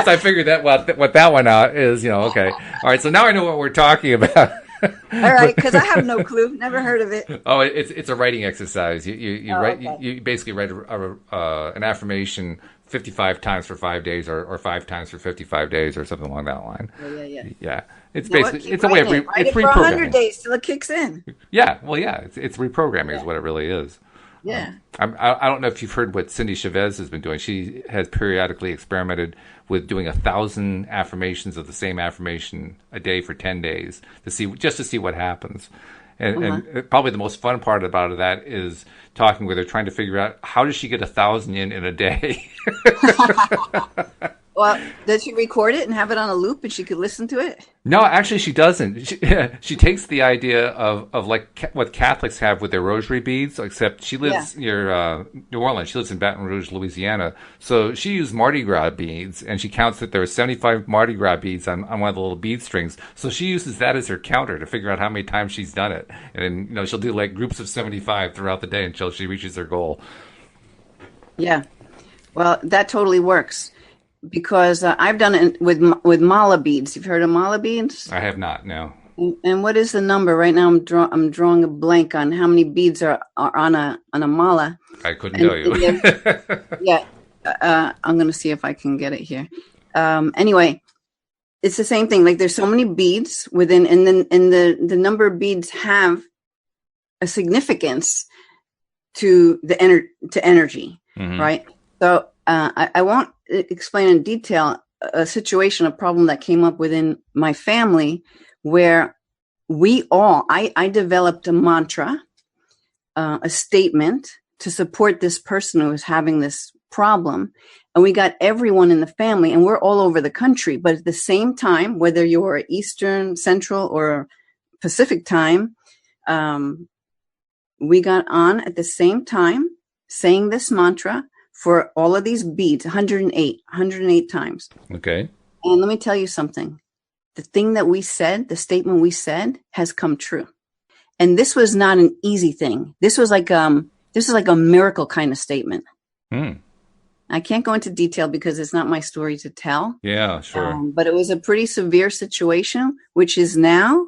I figure what that one out is, okay. All right, so now I know what we're talking about. All right, But because I have no clue. Never heard of it. oh, it's a writing exercise. You Oh, write okay. you basically write an affirmation 55 times for 5 days, or 5 times for 55 days, or something along that line. Yeah, yeah, yeah. Yeah, it's You know what? basically Keep it's a way of writing it. Write it's it for 100 reprogramming. days till it kicks in. Yeah, well, yeah, it's reprogramming is Yeah. what it really is. Yeah. I don't know if you've heard what Cindy Chavez has been doing. She has periodically experimented with doing 1,000 affirmations of the same affirmation a day for 10 days to see what happens. Uh-huh. And probably the most fun part about that is talking with her, trying to figure out how does she get 1,000 in a day. Well, does she record it and have it on a loop and she could listen to it? No, actually, she doesn't. She takes the idea of like what Catholics have with their rosary beads, except she Yeah. lives near New Orleans. She lives in Baton Rouge, Louisiana. So she used Mardi Gras beads, and she counts that there are 75 Mardi Gras beads on one of the little bead strings. So she uses that as her counter to figure out how many times she's done it. And she'll do like groups of 75 throughout the day until she reaches her goal. Yeah. Well, that totally works because I've done it with mala beads. You've heard of mala beads? I have not, no. And what is the number right now? I'm drawing a blank on how many beads are on a mala. I couldn't tell you. Yeah, I'm gonna see if I can get it here. Anyway, it's the same thing. Like there's so many beads within, and then the number of beads have a significance to to energy, Mhm. right? So I won't explain in detail a situation, a problem that came up within my family where I developed a mantra, a statement to support this person who was having this problem. And we got everyone in the family, and we're all over the country. But at the same time, whether you're Eastern, Central, or Pacific time, we got on at the same time saying this mantra for all of these beads, 108 times. Okay. And let me tell you something. The thing that we said, the statement we said, has come true. And this was not an easy thing. This was like a miracle kind of statement. Hmm. I can't go into detail because it's not my story to tell. Yeah, sure. But it was a pretty severe situation, which is now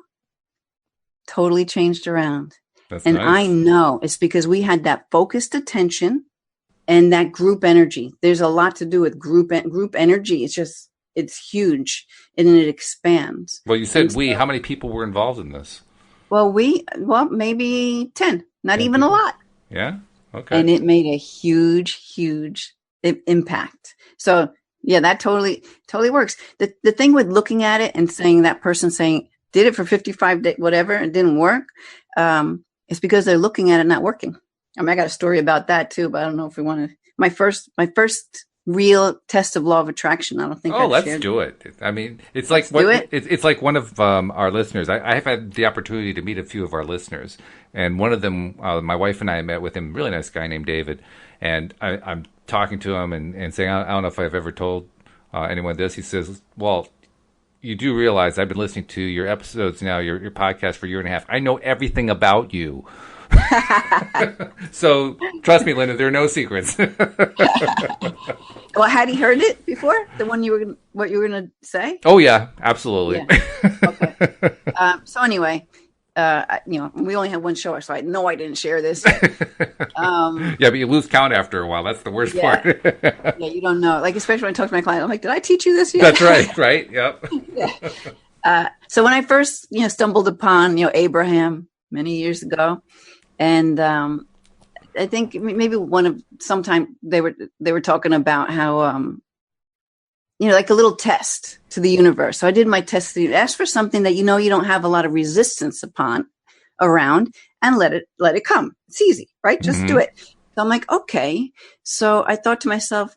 totally changed around. That's And nice. I know it's because we had that focused attention and that group energy. There's a lot to do with group energy. It's huge and it expands. Well, you said And we. so- How many people were involved in this? Well, maybe 10, not 10 even a people? lot. Yeah. Okay. And it made a huge impact. So yeah, that totally works. The thing with looking at it and saying that person saying did it for 55 days, whatever, it didn't work. It's because they're looking at it not working. I mean, I got a story about that too, but I don't know if we want to. My first real test of law of attraction. I don't think. Oh, I've let's shared. do it. I mean, it's Let's like do it. It's like one of our listeners. I have had the opportunity to meet a few of our listeners, and one of them, my wife and I met with him. Really nice guy named David, and I'm talking to him and saying, I don't know if I've ever told anyone this. He says, "Walt, you do realize I've been listening to your episodes now, your podcast for a year and a half. I know everything about you." So trust me, Linda, there are no secrets. Well, had he heard it before? The one what you were going to say? Oh yeah, absolutely. Yeah. Okay. So anyway, we only have one show, so I know I didn't share this. Yeah, but you lose count after a while. That's the worst Yeah. part. Yeah, you don't know. Like, especially when I talk to my client, I'm like, did I teach you this yet? That's right. Right. Yep. So when I first, stumbled upon, Abraham many years ago, and I think maybe sometime they were talking about how, like a little test to the universe. So I did my test. Ask for something that you don't have a lot of resistance around, and let it come. It's easy, right? Just do it. So I'm like, okay. So I thought to myself,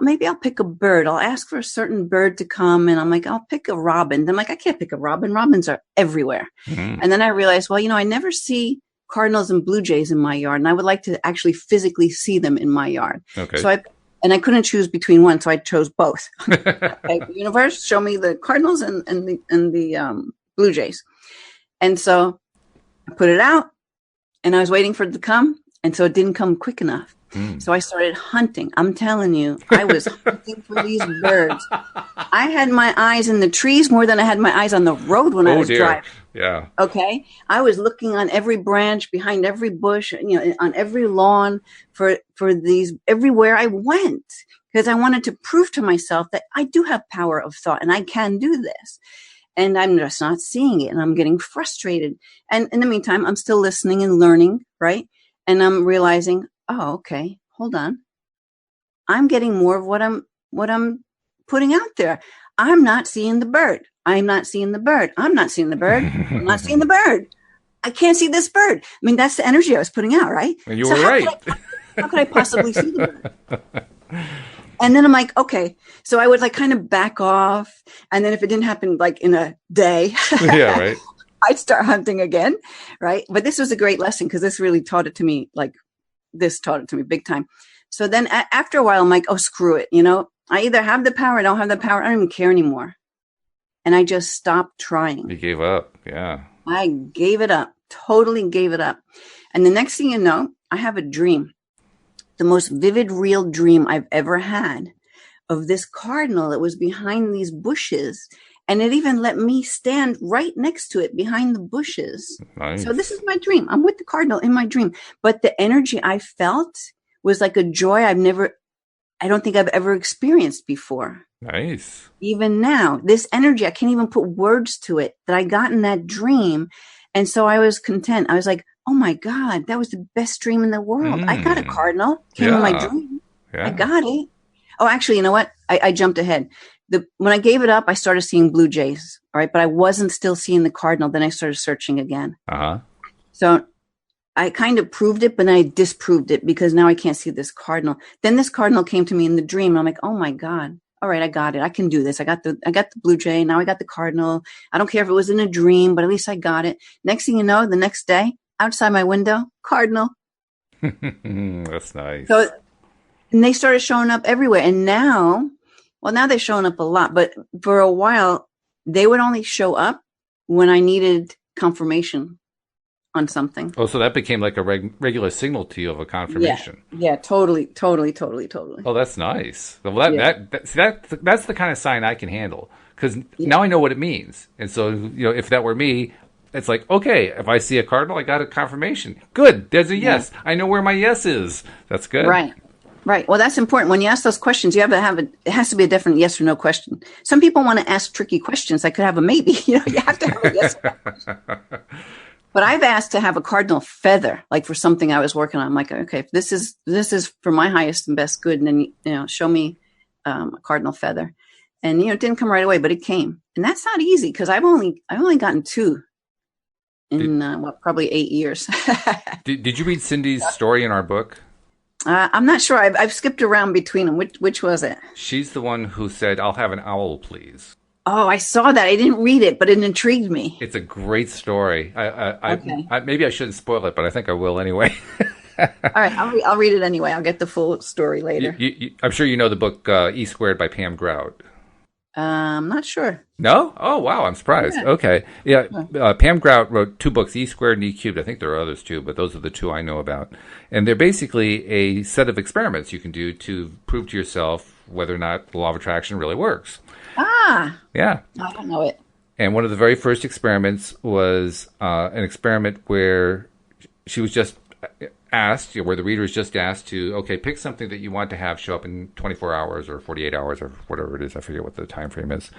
maybe I'll pick a bird. I'll ask for a certain bird to come, and I'm like, I'll pick a robin. Then I'm like, I can't pick a robin. Robins are everywhere. Mm-hmm. And then I realized, well, I never see cardinals and blue jays in my yard, and I would like to actually physically see them in my yard. Okay. So I couldn't choose between one, so I chose both. Okay, universe, show me the cardinals and the blue jays. And so I put it out, and I was waiting for it to come, and so it didn't come quick enough. So I started hunting. I'm telling you, I was hunting for these birds. I had my eyes in the trees more than I had my eyes on the road when I was driving. Yeah. Okay. I was looking on every branch, behind every bush, on every lawn for these everywhere I went, because I wanted to prove to myself that I do have power of thought and I can do this. And I'm just not seeing it, and I'm getting frustrated. And in the meantime, I'm still listening and learning, right? And I'm realizing, oh, okay, hold on. I'm getting more of what I'm putting out there. I'm not seeing the bird. I'm not seeing the bird. I'm not seeing the bird. I'm not seeing the bird. I can't see this bird. I mean, that's the energy I was putting out, right? And you were right. How could I possibly see the bird? And then I'm like, okay. So I would like kind of back off. And then if it didn't happen like in a day, Yeah, right. I'd start hunting again, right? But this was a great lesson because this really taught it to me, big time. So then after a while, I'm like, oh, screw it. I either have the power, I don't have the power. I don't even care anymore. And I just stopped trying. You gave up. Yeah. I gave it up, totally gave it up. And the next thing you know, I have a dream, the most vivid, real dream I've ever had, of this cardinal that was behind these bushes. And it even let me stand right next to it behind the bushes. Nice. So this is my dream. I'm with the cardinal in my dream. But the energy I felt was like a joy I don't think I've ever experienced before. Nice. Even now, this energy, I can't even put words to it, that I got in that dream. And so I was content. I was like, oh my God, that was the best dream in the world. I got a cardinal. Came in my dream. Yeah. I got it. Oh, actually, you know what? I jumped ahead. When I gave it up, I started seeing blue jays. All right. But I wasn't still seeing the cardinal. Then I started searching again. Uh-huh. So I kind of proved it, but then I disproved it because now I can't see this cardinal. Then this cardinal came to me in the dream. And I'm like, oh my God. All right, I got it. I can do this. I got the blue jay. Now I got the cardinal. I don't care if it was in a dream, but at least I got it. Next thing you know, the next day, outside my window, cardinal. That's nice. So, and they started showing up everywhere. And now they're showing up a lot. But for a while, they would only show up when I needed confirmation on something. Oh, so that became like a regular signal to you of a confirmation. Yeah, totally. Oh, that's nice. Well, that's the kind of sign I can handle, because now I know what it means. And so, if that were me, it's like, okay, if I see a cardinal, I got a confirmation. Good. There's a yes. I know where my yes is. That's good. Right. Well, that's important. When you ask those questions, you have to have it has to be a different yes or no question. Some people want to ask tricky questions. I could have a maybe. You have to have a yes or no question. But I've asked to have a cardinal feather, like for something I was working on. I'm like, okay, if this is for my highest and best good, and then show me a cardinal feather. And it didn't come right away, but it came, and that's not easy because I've only gotten 2 in probably 8 years. Did you read Cindy's story in our book? I'm not sure. I've skipped around between them. Which was it? She's the one who said, "I'll have an owl, please." Oh, I saw that. I didn't read it, but it intrigued me. It's a great story. Okay. Maybe I shouldn't spoil it, but I think I will anyway. All right, I'll read it anyway. I'll get the full story later. I'm sure you know the book E Squared by Pam Grout. I'm not sure. No? Oh, wow. I'm surprised. Yeah. Okay. Yeah. Pam Grout wrote 2 books, E Squared and E Cubed. I think there are others too, but those are the 2 I know about. And they're basically a set of experiments you can do to prove to yourself whether or not the law of attraction really works. Ah. Yeah. I don't know it. And one of the very first experiments was an experiment where she was just asked, where the reader is just asked to, okay, pick something that you want to have show up in 24 hours or 48 hours or whatever it is. I forget what the time frame is.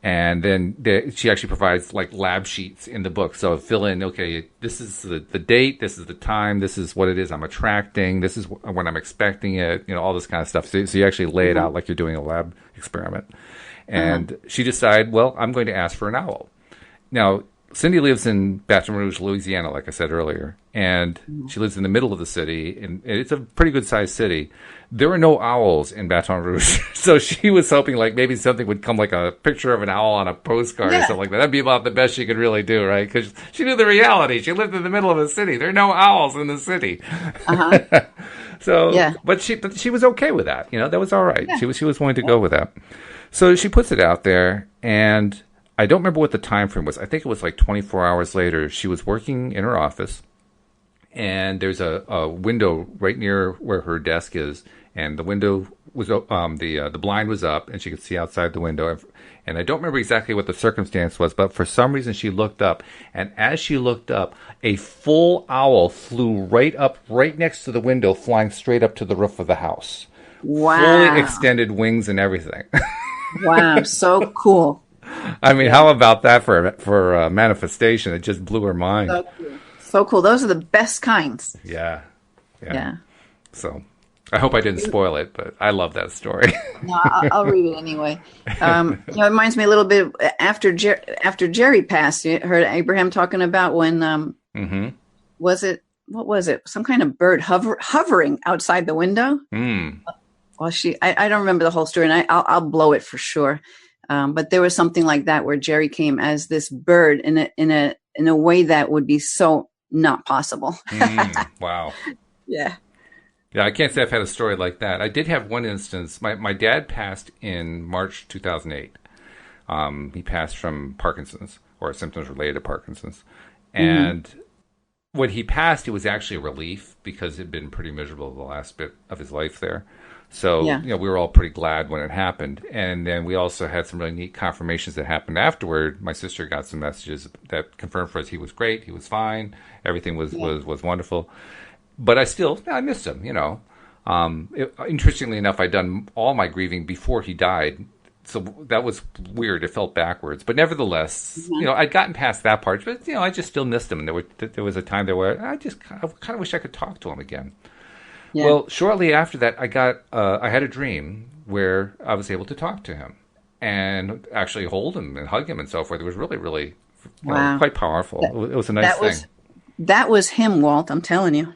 And then she actually provides like lab sheets in the book. So fill in, okay, this is the date, this is the time, this is what it is I'm attracting, this is when I'm expecting it, all this kind of stuff. So you actually lay it out like you're doing a lab experiment. And she decided, well, I'm going to ask for an owl. Now, Cindy lives in Baton Rouge, Louisiana, like I said earlier, and she lives in the middle of the city, and it's a pretty good-sized city. There are no owls in Baton Rouge, so she was hoping like maybe something would come, like a picture of an owl on a postcard or something like that. That'd be about the best she could really do, right? Because she knew the reality. She lived in the middle of a city. There are no owls in the city. So, yeah. But she was okay with that. That was all right. Yeah. She was willing to go with that. So she puts it out there, and I don't remember what the time frame was. I think it was like 24 hours later. She was working in her office, and there's a window right near where her desk is, and the window was the blind was up, and she could see outside the window. And I don't remember exactly what the circumstance was, but for some reason she looked up, and as she looked up, a full owl flew right up, right next to the window, flying straight up to the roof of the house. Wow. Fully extended wings and everything. Wow, so cool. I mean, how about that for manifestation? It just blew her mind. So cool. So cool. Those are the best kinds. Yeah. Yeah. So I hope I didn't spoil it, but I love that story. No, I'll read it anyway. It reminds me a little bit after Jerry passed. You heard Abraham talking about when what was it? Some kind of bird hovering outside the window. Well, I don't remember the whole story, and I'll blow it for sure. But there was something like that where Jerry came as this bird in a way that would be so not possible. Wow. Yeah. Yeah, I can't say I've had a story like that. I did have one instance. My dad passed in March 2008. He passed from Parkinson's, or symptoms related to Parkinson's. And when he passed, it was actually a relief because it had been pretty miserable the last bit of his life there. So, we were all pretty glad when it happened. And then we also had some really neat confirmations that happened afterward. My sister got some messages that confirmed for us he was great, he was fine, everything was wonderful. But I missed him, interestingly enough, I'd done all my grieving before he died. So that was weird. It felt backwards. But nevertheless, I'd gotten past that part. But, I just still missed him. And there was a time there where I kind of wish I could talk to him again. Yeah. Well, shortly after that, I had a dream where I was able to talk to him and actually hold him and hug him and so forth. It was really, really quite powerful. It was a nice thing. That was him, Walt. I'm telling you.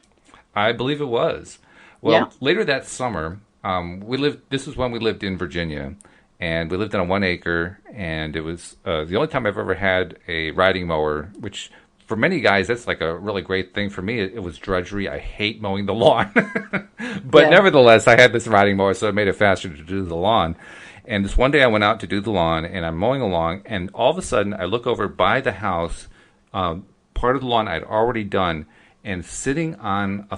I believe it was. Well, later that summer, this was when we lived in Virginia, and we lived on a 1 acre, and it was the only time I've ever had a riding mower, which for many guys, that's like a really great thing. For me, it was drudgery. I hate mowing the lawn. But nevertheless, I had this riding mower, so it made it faster to do the lawn. And this one day I went out to do the lawn, and I'm mowing along, and all of a sudden I look over by the house, part of the lawn I'd already done, and sitting on a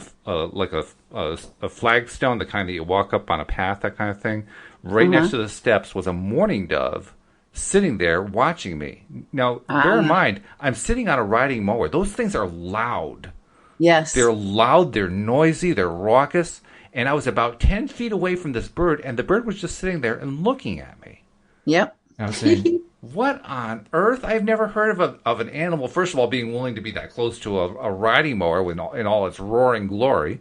flagstone, the kind that you walk up on a path, that kind of thing, right next to the steps was a mourning dove sitting there watching me. Now, bear in mind, I'm sitting on a riding mower. Those things are loud. Yes. They're loud, they're noisy, they're raucous. And I was about 10 feet away from this bird, and the bird was just sitting there and looking at me. Yep. And I was saying, what on earth? I've never heard of an animal, first of all, being willing to be that close to a riding mower in all its roaring glory.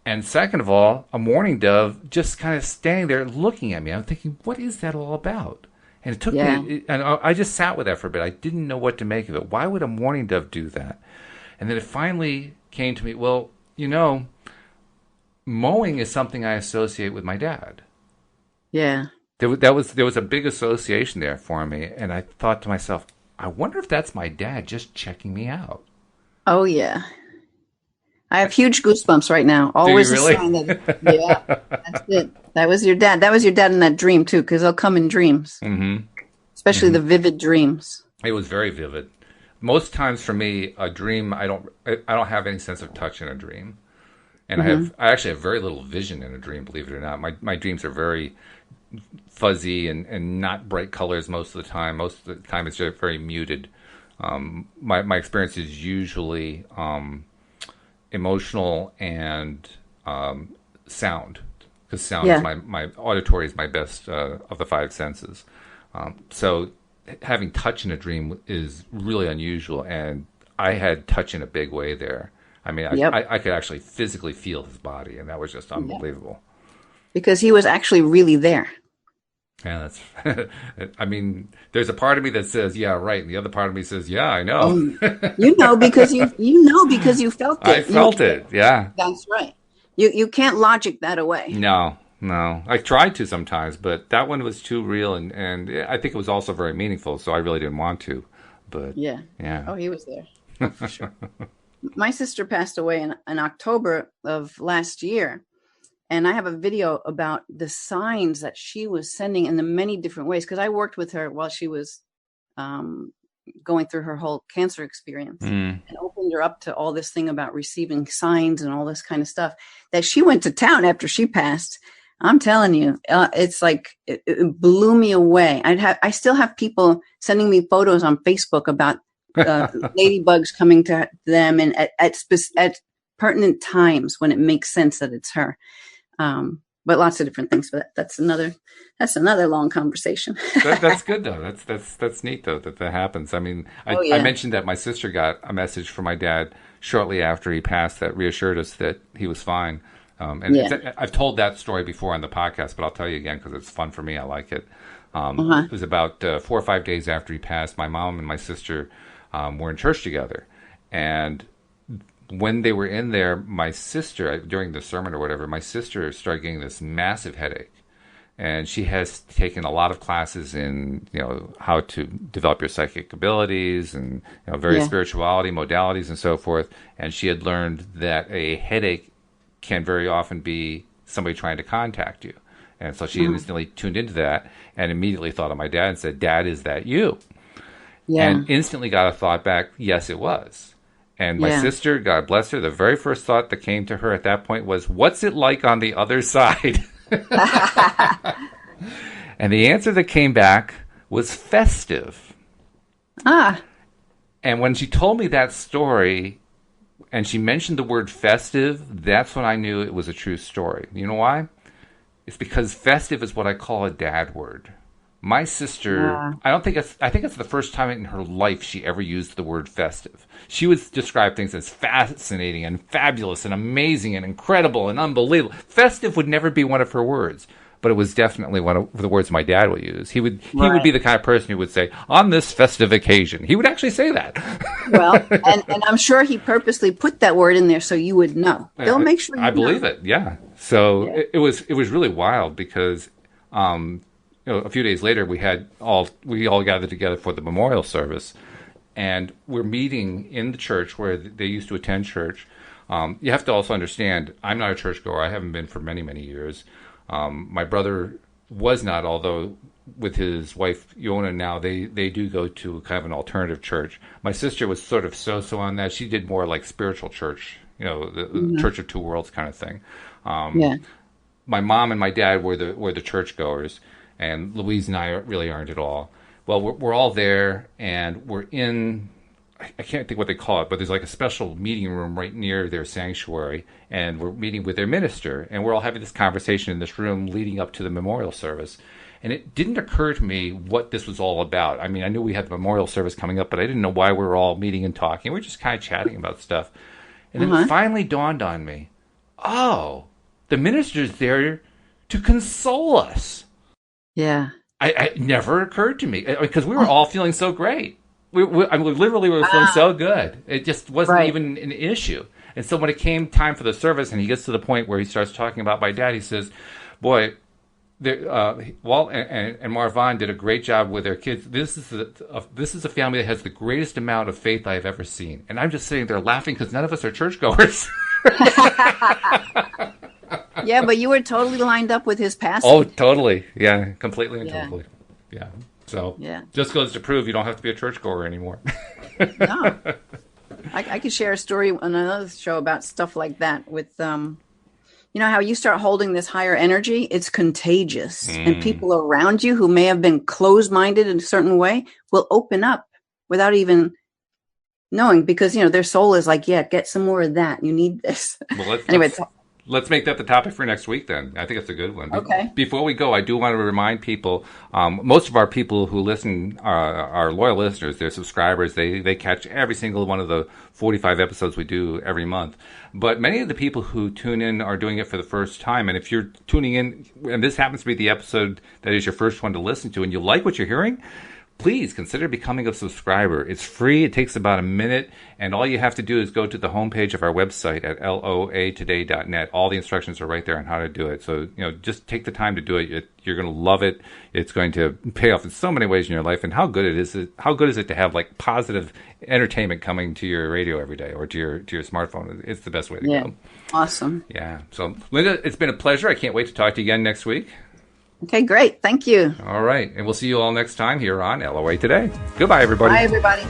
And second of all, a mourning dove just kind of standing there looking at me. I'm thinking, what is that all about? And it took me, and I just sat with that for a bit. I didn't know what to make of it. Why would a mourning dove do that? And then it finally came to me, well, mowing is something I associate with my dad. Yeah. There was a big association there for me, and I thought to myself, I wonder if that's my dad just checking me out. Oh yeah, I have huge goosebumps right now. Always Do you really? A sign that, that's it. That was your dad. That was your dad in that dream too, because they'll come in dreams, especially the vivid dreams. It was very vivid. Most times for me, a dream, I don't have any sense of touch in a dream, and I actually have very little vision in a dream. Believe it or not, my dreams are very fuzzy and not bright colors most of the time. Most of the time it's just very muted. My experience is usually emotional and sound, because sound is my auditory is my best of the five senses. So having touch in a dream is really unusual, and I had touch in a big way there. I mean, I could actually physically feel his body, and that was just unbelievable. Because he was actually really there. Yeah, that's. I mean, there's a part of me that says, "Yeah, right," and the other part of me says, "Yeah, I know." Because you felt it. I felt it. Yeah, that's right. You can't logic that away. No. I tried to sometimes, but that one was too real, and I think it was also very meaningful. So I really didn't want to. But yeah. Oh, he was there for sure. My sister passed away in October of last year. And I have a video about the signs that she was sending in the many different ways, because I worked with her while she was going through her whole cancer experience and opened her up to all this thing about receiving signs and all this kind of stuff, that she went to town after she passed. I'm telling you, it's like it blew me away. I still have people sending me photos on Facebook about ladybugs coming to them, and at pertinent times when it makes sense that it's her. But lots of different things. But that's another long conversation. That's good though. That's neat though that happens. I mean, I mentioned that my sister got a message from my dad shortly after he passed that reassured us that he was fine. I've told that story before on the podcast, but I'll tell you again because it's fun for me. I like it. It was about 4 or 5 days after he passed. My mom and my sister were in church together, and when they were in there, my sister, during the sermon or whatever, my sister started getting this massive headache. And she has taken a lot of classes in, how to develop your psychic abilities and, various spirituality modalities and so forth. And she had learned that a headache can very often be somebody trying to contact you. And so she instantly tuned into that and immediately thought of my dad and said, "Dad, is that you?" Yeah. And instantly got a thought back, yes, it was. And my sister, God bless her, the very first thought that came to her at that point was, what's it like on the other side? And the answer that came back was festive. And when she told me that story and she mentioned the word festive, that's when I knew it was a true story. You know why? It's because festive is what I call a dad word. My sister, I think it's the first time in her life she ever used the word festive. She would describe things as fascinating and fabulous and amazing and incredible and unbelievable. Festive would never be one of her words, but it was definitely one of the words my dad would use. He would be the kind of person who would say, "On this festive occasion." He would actually say that. Well, and I'm sure he purposely put that word in there so you would know. They'll make sure you know. I believe it, yeah. So it was really wild because a few days later, we all gathered together for the memorial service, and we're meeting in the church where they used to attend church. You have to also understand, I'm not a churchgoer. I haven't been for many, many years. My brother was not, although with his wife Yona now, they do go to kind of an alternative church. My sister was sort of so on that. She did more like spiritual church, the Church of Two Worlds kind of thing. My mom and my dad were the churchgoers. And Louise and I really aren't at all. Well, we're all there, and we're in, I can't think what they call it, but there's like a special meeting room right near their sanctuary, and we're meeting with their minister, and we're all having this conversation in this room leading up to the memorial service. And it didn't occur to me what this was all about. I mean, I knew we had the memorial service coming up, but I didn't know why we were all meeting and talking. We were just kind of chatting about stuff. And then it finally dawned on me, the minister's there to console us. Yeah. It never occurred to me because we were all feeling so great. We literally were feeling so good. It just wasn't even an issue. And so when it came time for the service and he gets to the point where he starts talking about my dad, he says, boy, Walt and Marvon did a great job with their kids. This is a family that has the greatest amount of faith I've ever seen. And I'm just sitting there laughing because none of us are churchgoers. Yeah, but you were totally lined up with his past. Oh, totally. Yeah, completely and totally. Yeah. So just goes to prove you don't have to be a churchgoer anymore. No. I could share a story on another show about stuff like that with, how you start holding this higher energy, it's contagious. And people around you who may have been closed-minded in a certain way will open up without even knowing because, their soul is like, get some more of that. You need this. Well, let's make that the topic for next week then. I think it's a good one. Okay. Before we go, I do want to remind people, most of our people who listen are loyal listeners. They're subscribers. They catch every single one of the 45 episodes we do every month. But many of the people who tune in are doing it for the first time. And if you're tuning in, and this happens to be the episode that is your first one to listen to, and you like what you're hearing, please consider becoming a subscriber. It's free. It takes about a minute. And all you have to do is go to the homepage of our website at loatoday.net. All the instructions are right there on how to do it. So, just take the time to do it. You're going to love it. It's going to pay off in so many ways in your life. And how good is it to have like positive entertainment coming to your radio every day or to your smartphone? It's the best way to go. Awesome. Yeah. So, Linda, it's been a pleasure. I can't wait to talk to you again next week. Okay, great. Thank you. All right. And we'll see you all next time here on LOA Today. Goodbye, everybody. Bye, everybody.